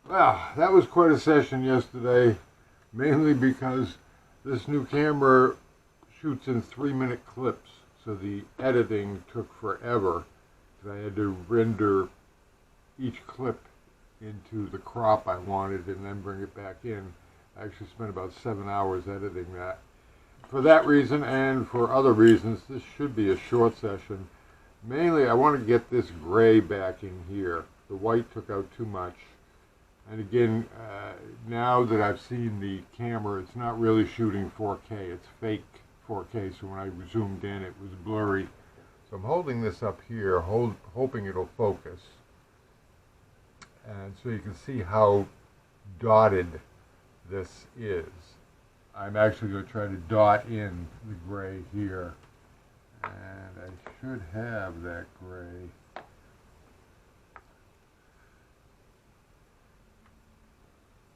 Well, that was quite a session yesterday, mainly because this new camera shoots in 3-minute clips, so the editing took forever. I had to render each clip into the crop I wanted and then bring it back in. I actually spent about 7 hours editing that. For that reason and for other reasons, this should be a short session. Mainly, I want to get this gray back in here. The white took out too much. And again, now that I've seen the camera, it's not really shooting 4K. It's fake 4K, so when I zoomed in, it was blurry. So I'm holding this up here, hoping it'll focus. And so you can see how dotted this is. I'm actually going to try to dot in the gray here. And I should have that gray.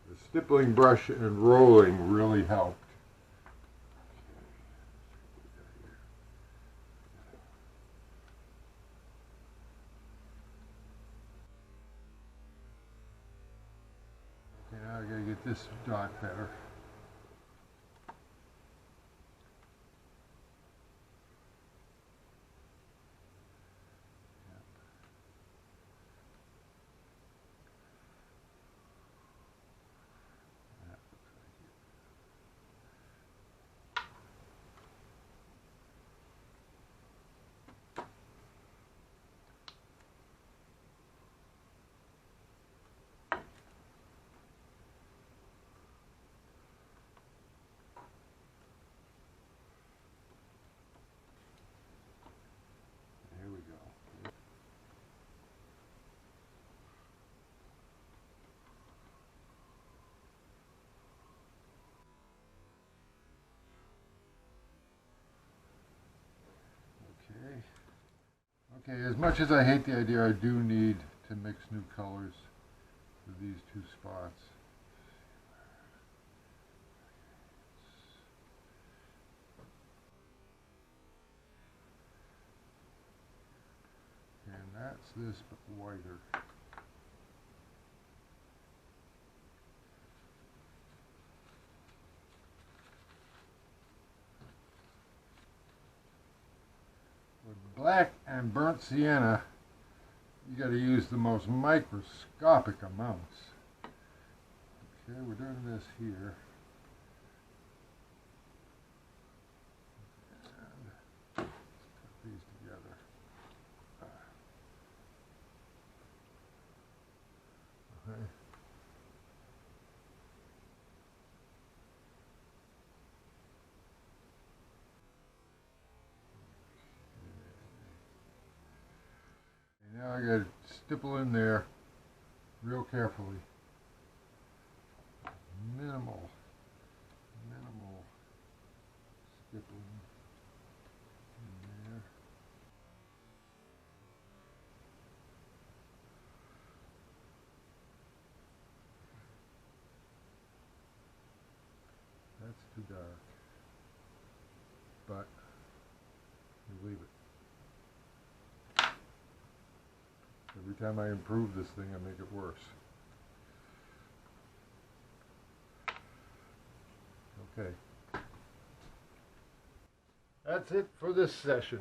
The stippling brush and rolling really helped. Okay, now I gotta get this dot better. Here we go. Okay, as much as I hate the idea, I do need to mix new colors for these two spots. And that's this, but whiter. With black and burnt sienna, you got to use the most microscopic amounts. Okay, we're doing this here. And put these together. Okay. Now I got to stipple in there real carefully. Minimal stippling in there. That's too dark, but we leave it. Every time I improve this thing, I make it worse. Okay. That's it for this session.